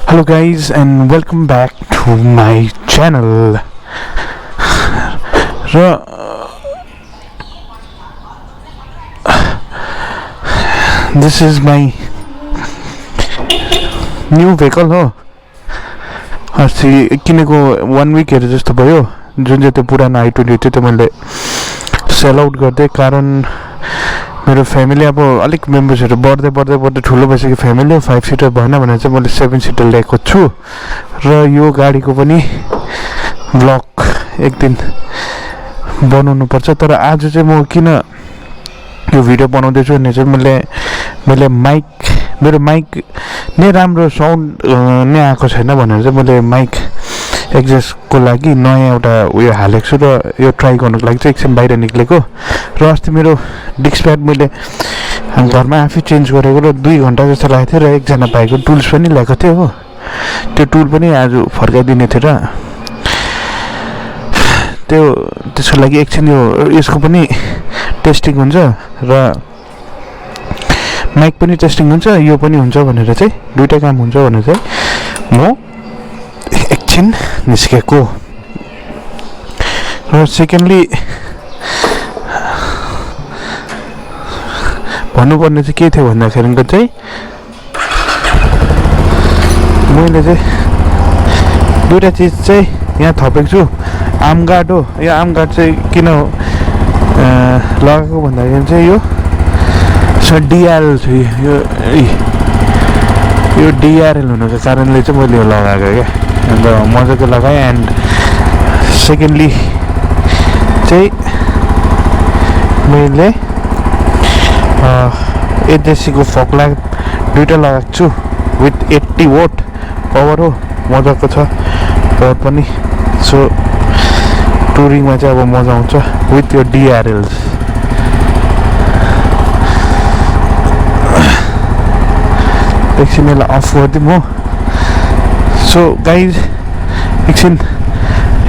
Hello guys and welcome back to my channel. This is my new vehicle हो. अस्ति किनेको 1 week जस्तो भयो. जुन चाहिँ त्यो पुरानो i20 थियो त्यो मैले सेल आउट गर्दै कारण मेरो फ्यामिली अब अलिक मेम्बर्सहरु बढ्दै ठुलो भइसक्यो फ्यामिली 5 सिटर भएन भने चाहिँ मैले 7 सिटर ल्याएको छु र यो गाडीको पनि ब्लग एक दिन बनाउनु पर्छ तर आज चाहिँ म किन यो भिडियो बनाउँदै छु भने चाहिँ मैले मेरो माइक नै राम्रो साउन्ड नै आएको छैन भनेर चाहिँ मैले माइक एक्जेस्टको लागि नयाँ एउटा उयो हालेको छु र यो ट्राई गर्नको लागि चाहिँ एकछिन बाहिर निक्लेको र अस्ति मेरो डिस्क प्याड मैले घरमा आफै चेन्ज गरेको र 2 घण्टा जस्तो लागेको थियो र एकजना भाइको टुल्स पनि ल्याएको थियो हो त्यो टुल पनि आज फर्काइदिने थियो र त्यसको लागि एकछिन यसको पनि टेस्टिङ हुन्छ र माइक पनि टेस्टिङ हुन्छ यो पनि हुन्छ भनेर चाहिँ दुईटा काम हुन्छ भनेर चाहिँ म एकछिन निस्केको र सेकेन्डली भन्नुपर्ने चाहिँ के थियो भन्दाखेरि चाहिँ मैले चाहिँ दुईटा चिज चाहिँ यहाँ थपेको छु आम गार्ड हो यो आम गार्ड चाहिँ किन लगाएको भन्दाखेरि चाहिँ यो डिआरएल छ यो डिआरएल हुनुको कारणले चाहिँ मैले यो लगाएको क्या अन्त मजाको लगाएँ एन्ड सेकेन्डली चाहिँ मैले एचएससीको फक ल्याम्प दुईटा लगाएको छु विथ 80 वाट पावर हो मजाको छ पावर पनि सो टुरिङमा चाहिँ अब मजा आउँछ विथ यो डिआरएल्स एकछिन यसलाई अफ गरिदिउँ हो सो गाइज एकछिन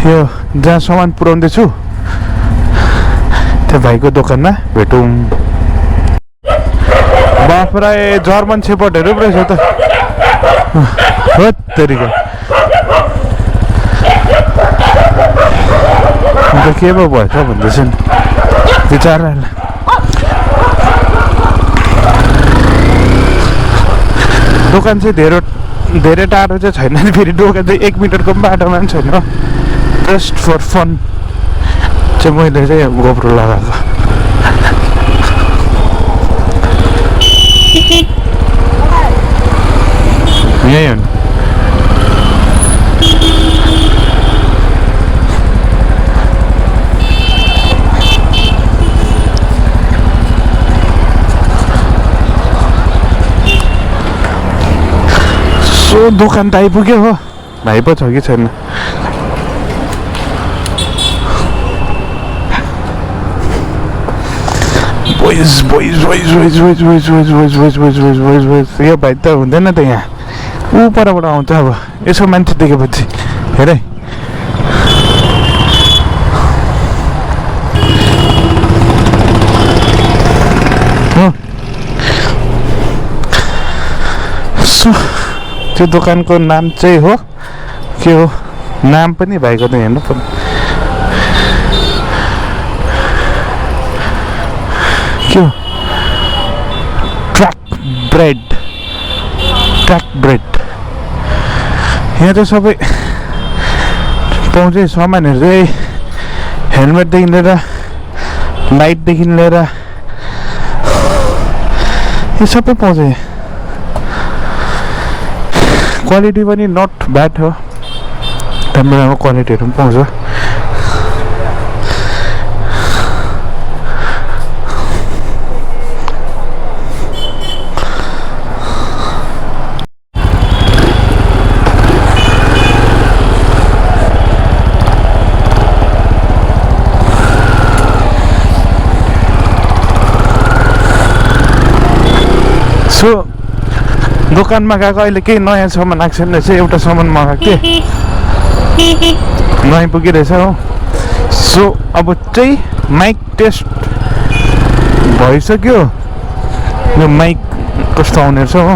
यो जहाँ सामान पुऱ्याउँदैछु त्यो भाइको दोकानमा भेटौँ बाफ्रा जर्मन सेपर्डहरू पो रहेछ त हो तेरिको अन्त के पो भएछ भन्दैछ नि बिचरालाई दोकान चाहिँ धेरै टाढो चाहिँ छैन नि फेरि दोकान चाहिँ 1 मिटरको पनि बाटोमा पनि छैन जस्ट फर फन चाहिँ मैले चाहिँ गोप्रो लगाएको यही हो नि सो दोकान त आइपुग्यो हो भाइ पो छ कि छैन यो भाइ त हुँदैन त यहाँ ऊ परबाट आउँछ अब यसो मान्छे देखेपछि हेर सो त्यो दोकानको नाम चाहिँ हो के हो नाम पनि भाइको त हेर्नु पर्ने के हो ट्र्याक ब्रेड यहाँ चाहिँ सबै पाउँछ सामानहरू चाहिँ हेलमेटदेखि लिएर लाइटदेखि लिएर यो सबै पाउँछ क्वालिटी पनि नट ब्याड हो राम्रो क्वालिटीहरू पनि पाउँछ सो दोकानमा गएको अहिले केही नयाँ सामान आएको छैन रहेछ एउटा सामान मगाएको थिएँ नआइपुगिरहेछ हो सो अब चाहिँ माइक टेस्ट भइसक्यो यो माइक कस्तो आउने रहेछ हो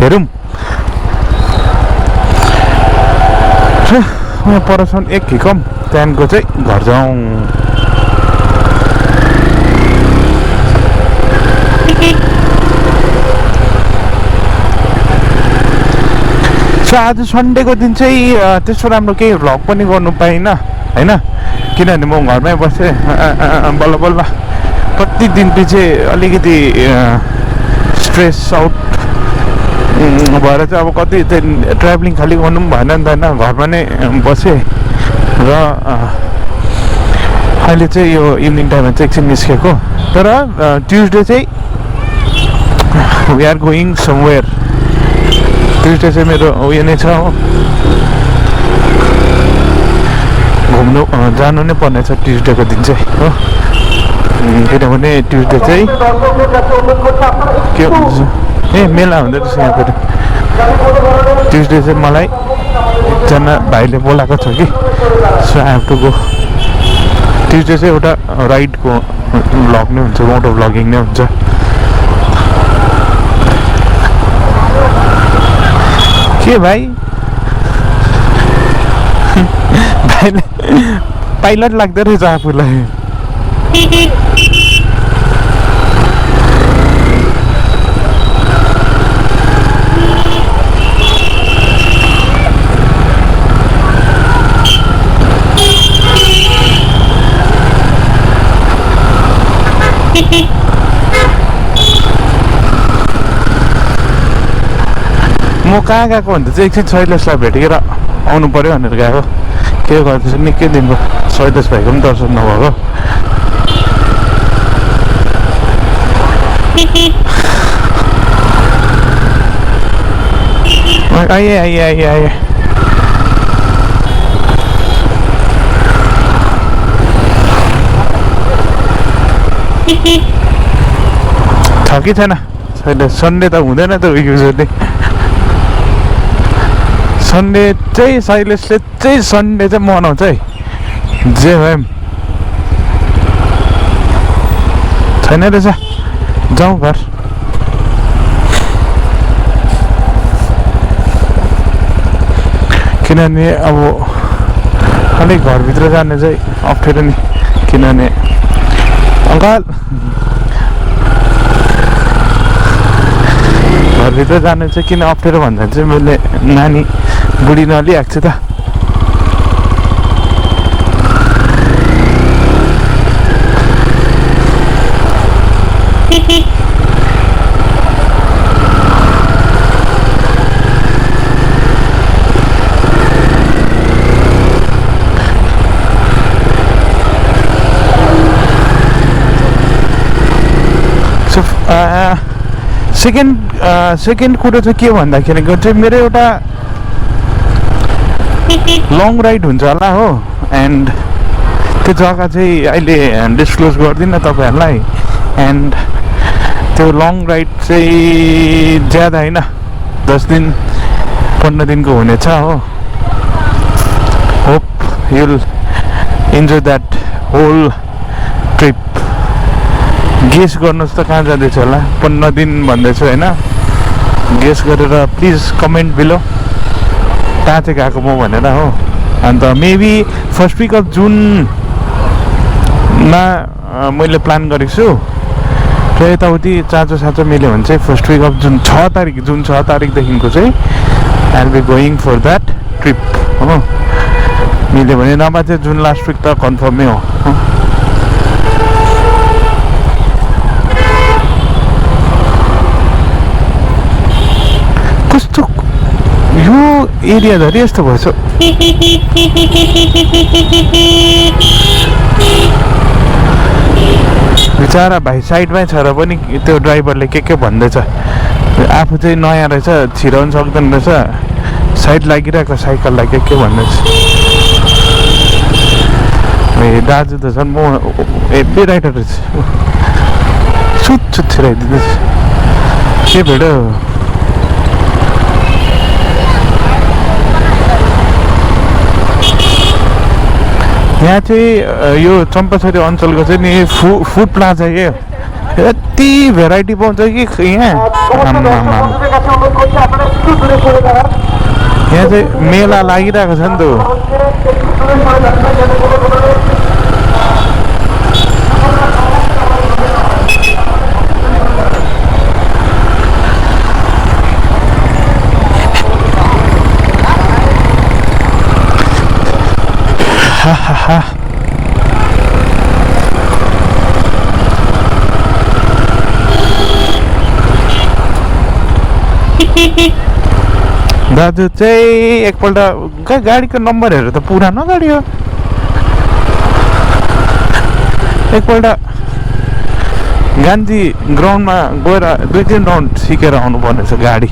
हेरौँ यहाँ परसम्म एक हिकम त्यहाँदेखिको चाहिँ घर जाउँ। सो आज सन्डेको दिन चाहिँ त्यस्तो राम्रो केही भ्लग पनि गर्नु पाइनँ होइन, किनभने म घरमै बसेँ बल्ल बल्ल कति दिन पछि अलिकति स्ट्रेस आउट भएर चाहिँ अब कति चाहिँ ट्राभलिङ खालि गर्नु पनि भएन नि त होइन, घरमा नै बसेँ र अहिले चाहिँ यो इभिनिङ टाइममा चाहिँ एकछिन निस्केको। तर ट्युजडे चाहिँ we are going somewhere. Tuesday चाहिँ मेरो उयो नै छ हो, घुम्नु जानु नै पर्ने छ ट्युजडेको दिन चाहिँ हो, किनभने ट्युजडे चाहिँ के हुन्छ मेला हुँदो रहेछ यहाँ फेरि। ट्युजडे चाहिँ मलाई एकजना भाइले बोलाएको छ कि, so I have to go. Tuesday चाहिँ एउटा राइडको भ्लग नै हुन्छ, मोटो भ्लगिङ नै हुन्छ। के भाइ भाइले पाइलट लाग्दो रहेछ आफूलाई। म कहाँ गएको भन्दा चाहिँ एकछिन शैलेशलाई भेटेर आउनु पऱ्यो भनेर गएको। के गर्दैछ निकै दिनको शैलेश भाइको पनि दर्शन नभएको। आइए आइए आइए आइए छ कि छैन शैलेश? सन्डे त हुँदैन त युजली। सन्डे चाहिँ शैलेशले चाहिँ सन्डे चाहिँ मनाउँछ है, जे भए छैन रहेछ। जाउँ घर। किनभने अब अलिक घरभित्र जाने चाहिँ अप्ठ्यारो नि, किनभने अङ्कल घरभित्र जानु चाहिँ किन अप्ठ्यारो भन्दा चाहिँ मैले नानी बुढी नलिआएको छु त। सेकेन्ड कुरो चाहिँ के भन्दाखेरि चाहिँ मेरो एउटा लङ राइड हुन्छ होला हो, एन्ड त्यो जग्गा चाहिँ अहिले डिस्क्लोज गर्दिनँ तपाईँहरूलाई। एन्ड त्यो लङ राइड चाहिँ ज्यादा होइन, 10 दिन 15 दिनको हुनेछ हो। Hope you'll enjoy that whole trip. Guess गर्नुहोस् त कहाँ जाँदैछ होला? 15 दिन भन्दैछु होइन, गेस गरेर प्लिज कमेन्ट बिलो कहाँ चाहिँ गएको म भनेर हो। अन्त मेबी फर्स्ट विक अफ जुनमा मैले प्लान गरेको छु र यताउति चाँचो साँचो मिल्यो भने चाहिँ फर्स्ट विक अफ जुन 6 तारिकदेखिको चाहिँ I will be going for that trip हो। मिल्यो भने नभए चाहिँ जुन लास्ट विक त कन्फर्मै हो। कस्तो यो एरिया धरि यस्तो भएछ। बिचारा भाइ साइडमै छ र पनि त्यो ड्राइभरले के भन्दैछ। आफू चाहिँ नयाँ रहेछ, छिराउनु सक्दैन रहेछ, साइड लागिरहेको साइकललाई के भन्दैछ। ए दाजु त झन् म हेभी राइडर रहेछ, सुट छिराइदिँदैछ। के भेट्यो? यहाँ चाहिँ यो चम्पासरी अञ्चलको चाहिँ नि फुड प्लाजा के यति भेराइटी पाउँछ कि यहाँ। यहाँ चाहिँ मेला लागिरहेको छ नि त दाजु चाहिँ एकपल्ट गाडीको नम्बरहरू त पुरानो गाडी हो एकपल्ट गान्धी ग्राउन्डमा गएर 2-3 राउन्ड सिकेर आउनु पर्ने छ गाडी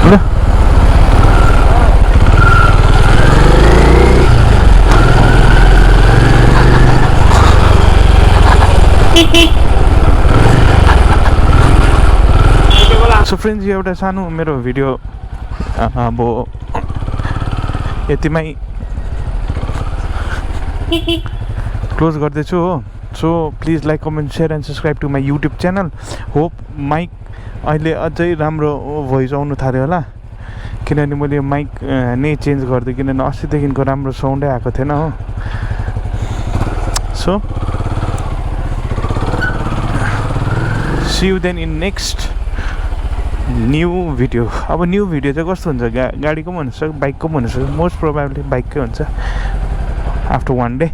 ल सो फ्रेन्ड्स यो एउटा सानो मेरो भिडियो अब यतिमै क्लोज गर्दैछु हो so please like comment share and subscribe to my YouTube channel hope mic अहिले अझै राम्रो भोइस आउनु थाल्यो होला किनभने मैले माइक नै चेन्ज गरिदिएँ किनभने अस्तिदेखिको राम्रो साउन्डै आएको थिएन हो so see you then in next new video अब न्यू भिडियो चाहिँ कस्तो हुन्छ गाडीको पनि हुनसक्छ बाइकको पनि हुनसक्छ मोस्ट प्रोभाब्ली बाइककै हुन्छ आफ्टर 1 डे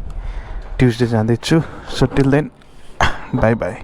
ट्युसडे जाँदैछु so till then bye by